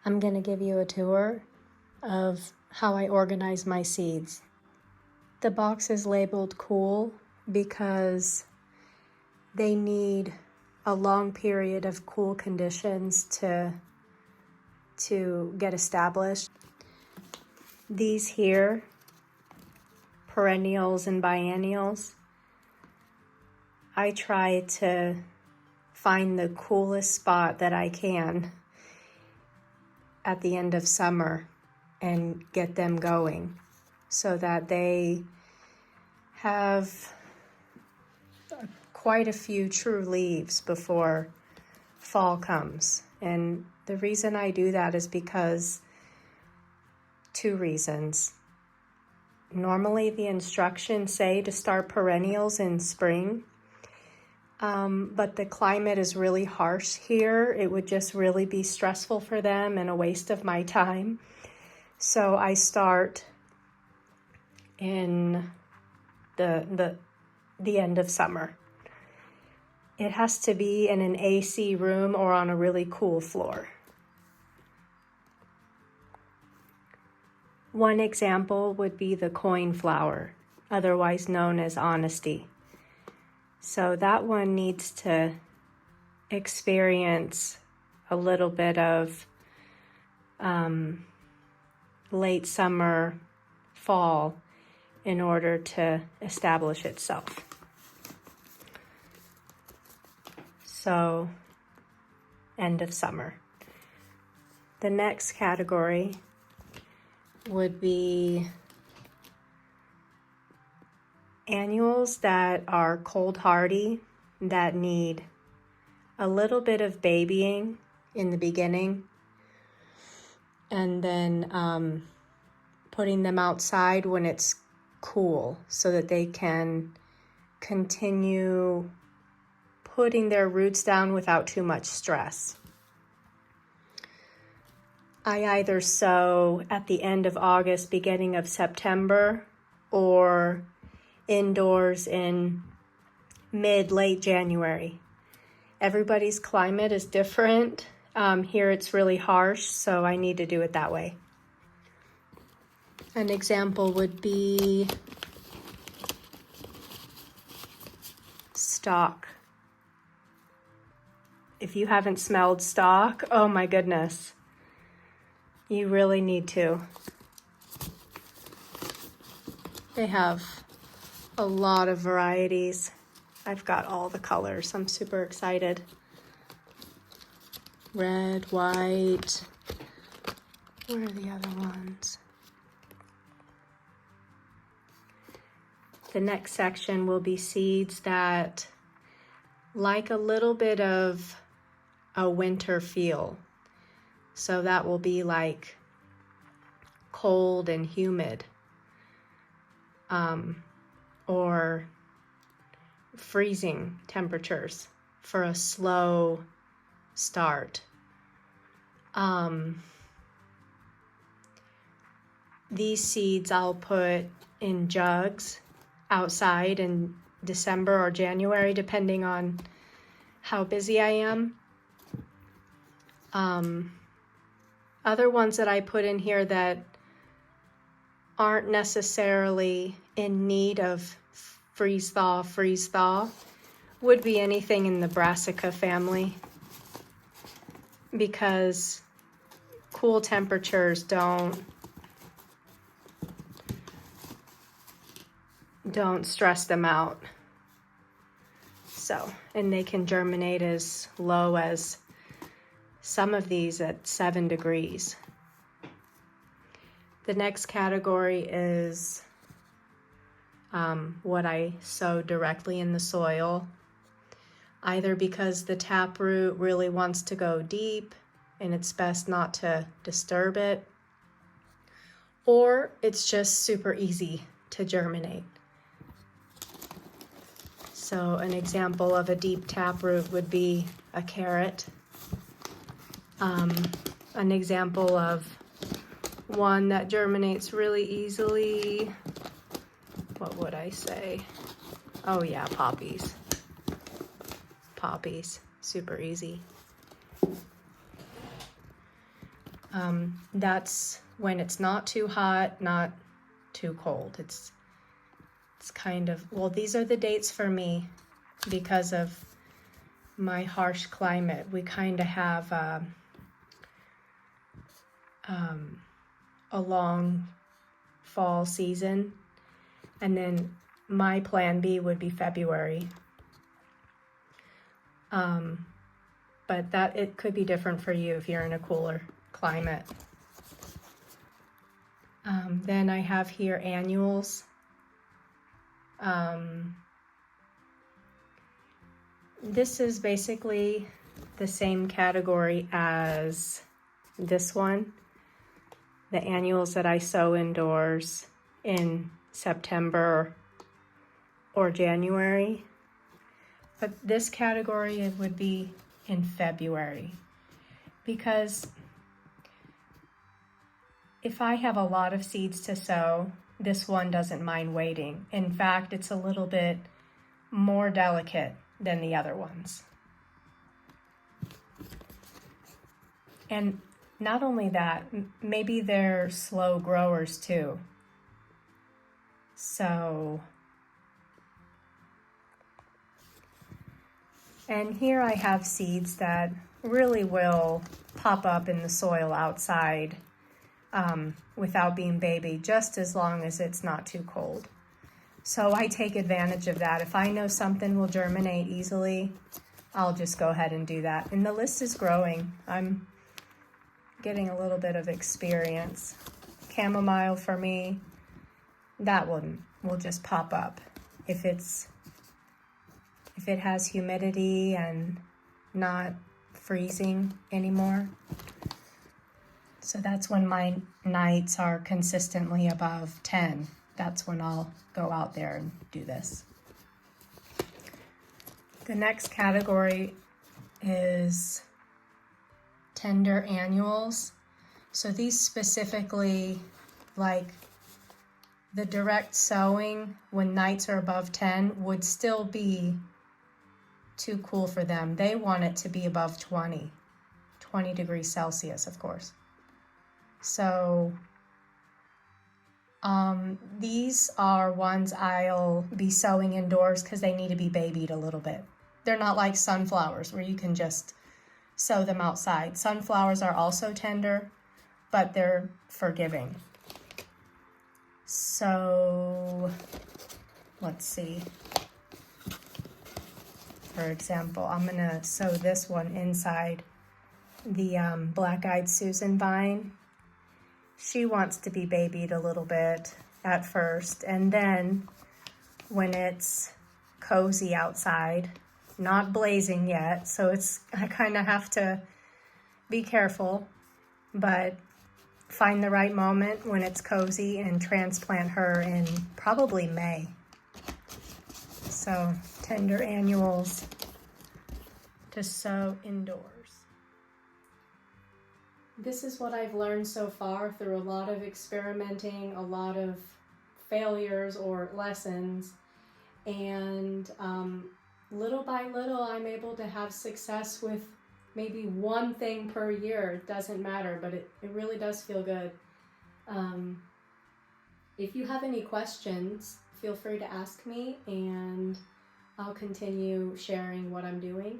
I'm going to give you a tour of how I organize my seeds. The box is labeled cool because they need a long period of cool conditions to get established. These here, perennials and biennials, I try to find the coolest spot that I can at the end of summer and get them going so that they have quite a few true leaves before fall comes. And the reason I do that is because two reasons. Normally the instructions say to start perennials in spring, but the climate is really harsh here. It would just really be stressful for them and a waste of my time. So I start in the end of summer. It has to be in an AC room or on a really cool floor. One example would be the coin flower, otherwise known as honesty. So that one needs to experience a little bit of late summer, fall in order to establish itself. So, end of summer. The next category would be annuals that are cold hardy, that need a little bit of babying in the beginning, and then putting them outside when it's cool so that they can continue putting their roots down without too much stress. I either sow at the end of August, beginning of September, or indoors in late January. Everybody's climate is different. Here it's really harsh, so I need to do it that way. An example would be stock. If you haven't smelled stock, oh my goodness, you really need to. They have a lot of varieties. I've got all the colors. I'm super excited. Red, white. Where are the other ones? The next section will be seeds that like a little bit of a winter feel. So that will be like cold and humid, or freezing temperatures for a slow start. These seeds I'll put in jugs outside in December or January, depending on how busy I am. Other ones that I put in here that aren't necessarily in need of freeze-thaw would be anything in the Brassica family, because cool temperatures don't stress them out. So, and they can germinate as low as some of these at 7 degrees. The next category is what I sow directly in the soil, either because the taproot really wants to go deep and it's best not to disturb it, or it's just super easy to germinate. So an example of a deep taproot would be a carrot. An example of one that germinates really easily, what would I say? Oh yeah, poppies. Poppies, super easy. That's when it's not too hot, not too cold. It's kind of, well, these are the dates for me because of my harsh climate. We kind of have a long fall season, and then my plan B would be February. But that it could be different for you if you're in a cooler climate. Then I have here annuals. This is basically the same category as this one, the annuals that I sow indoors in September or January. But this category, it would be in February, because if I have a lot of seeds to sow, this one doesn't mind waiting. In fact, it's a little bit more delicate than the other ones. And not only that, maybe they're slow growers too. So, and here I have seeds that really will pop up in the soil outside without being baby, just as long as it's not too cold. So I take advantage of that. If I know something will germinate easily, I'll just go ahead and do that. And the list is growing. I'm getting a little bit of experience. Chamomile for me, that one will just pop up. If it has humidity and not freezing anymore. So that's when my nights are consistently above 10. That's when I'll go out there and do this. The next category is tender annuals. So these specifically, like the direct sowing when nights are above 10 would still be too cool for them. They want it to be above 20 degrees Celsius, of course. So these are ones I'll be sowing indoors because they need to be babied a little bit. They're not like sunflowers where you can just sow them outside. Sunflowers are also tender, but they're forgiving. So let's see. For example, I'm going to sow this one inside the black-eyed Susan vine. She wants to be babied a little bit at first, and then when it's cozy outside, not blazing yet, so I kind of have to be careful, but find the right moment when it's cozy and transplant her in probably May. So tender annuals to sow indoors. This is what I've learned so far through a lot of experimenting, a lot of failures or lessons, and little by little I'm able to have success with maybe one thing per year. It doesn't matter, but it really does feel good. If you have any questions, feel free to ask me and I'll continue sharing what I'm doing.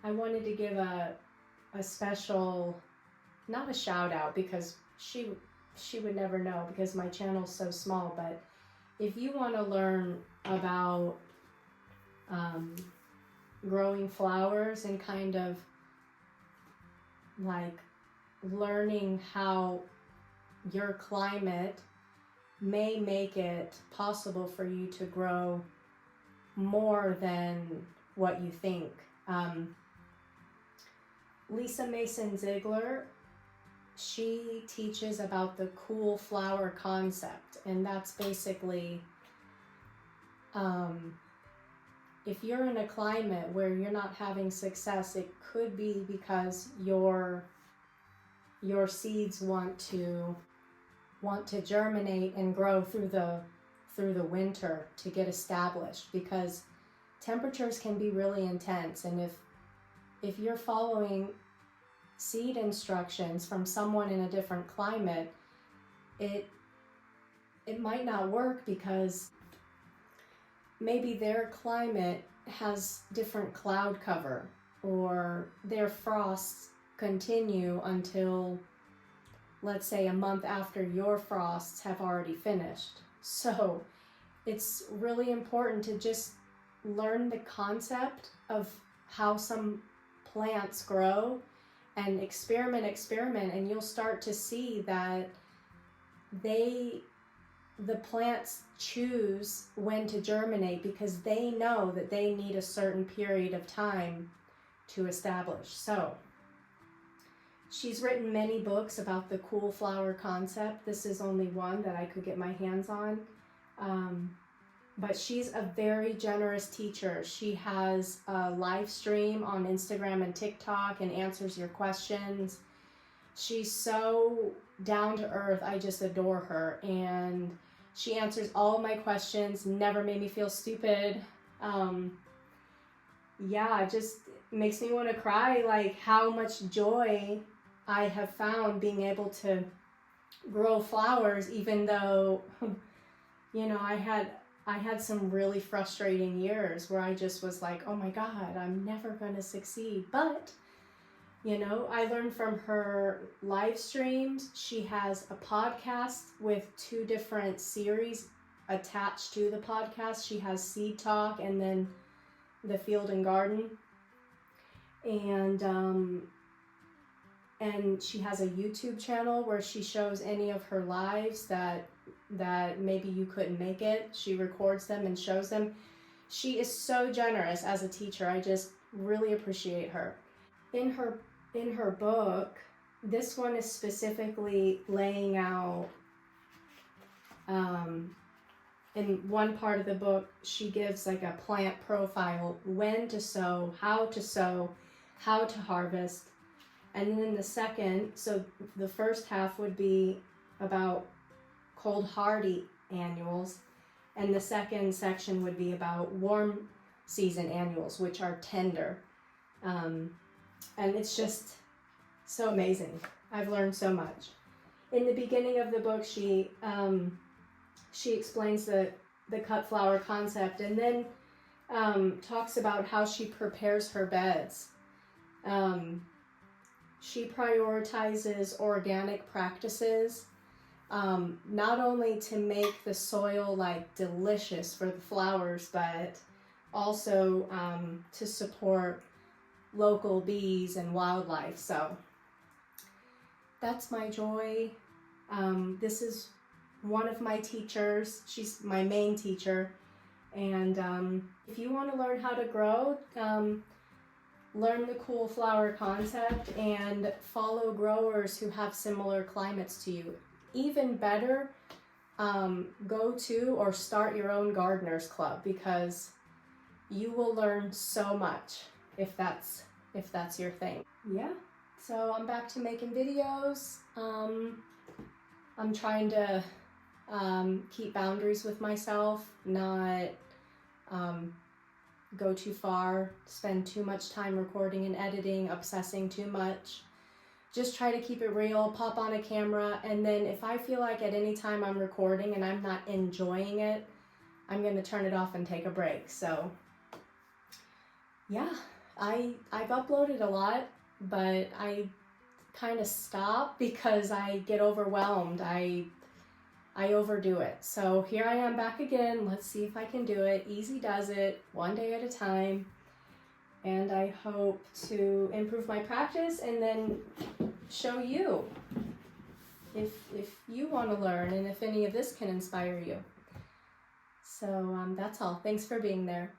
I wanted to give a special, not a shout out because she would never know because my channel's so small, but if you want to learn about growing flowers and kind of like learning how your climate may make it possible for you to grow more than what you think. Mason Zeigler, she teaches about the cool flower concept, and that's basically if you're in a climate where you're not having success, it could be because your seeds want to germinate and grow through the winter to get established, because temperatures can be really intense, and if you're following seed instructions from someone in a different climate, it might not work because maybe their climate has different cloud cover, or their frosts continue until, let's say, a month after your frosts have already finished. So it's really important to just learn the concept of how some plants grow and experiment, and you'll start to see that the plants choose when to germinate because they know that they need a certain period of time to establish. So she's written many books about the cool flower concept. This is only one that I could get my hands on. But she's a very generous teacher. She has a live stream on Instagram and TikTok and answers your questions. She's so down to earth. I just adore her. And she answers all of my questions, never made me feel stupid. Yeah, it just makes me want to cry, like how much joy I have found being able to grow flowers, even though, you know, I had some really frustrating years where I just was like, oh my God, I'm never going to succeed. But, you know, I learned from her live streams. She has a podcast with 2 different series attached to the podcast. She has Seed Talk and then the Field and Garden. And she has a YouTube channel where she shows any of her lives that maybe you couldn't make it. She records them and shows them. She is so generous as a teacher. I just really appreciate her. In her book, this one is specifically laying out, in one part of the book, she gives like a plant profile, when to sow, how to harvest. And then the second, so the first half would be about cold hardy annuals, and the second section would be about warm season annuals, which are tender. And it's just so amazing. I've learned so much. In the beginning of the book, she explains the cut flower concept, and then talks about how she prepares her beds. She prioritizes organic practices, not only to make the soil like delicious for the flowers, but also to support local bees and wildlife. So that's my joy. This is one of my teachers. She's my main teacher. And if you want to learn how to grow, learn the cool flower concept and follow growers who have similar climates to you. Even better, go to or start your own gardeners club, because you will learn so much if that's your thing. Yeah, so I'm back to making videos. I'm trying to keep boundaries with myself, not go too far, spend too much time recording and editing, obsessing too much. Just try to keep it real, pop on a camera, and then if I feel like at any time I'm recording and I'm not enjoying it, I'm going to turn it off and take a break. So yeah, I've uploaded a lot, but I kind of stop because I get overwhelmed. I overdo it. So here I am back again. Let's see if I can do it. Easy does it, one day at a time. And I hope to improve my practice and then show you if you want to learn and if any of this can inspire you. So that's all. Thanks for being there.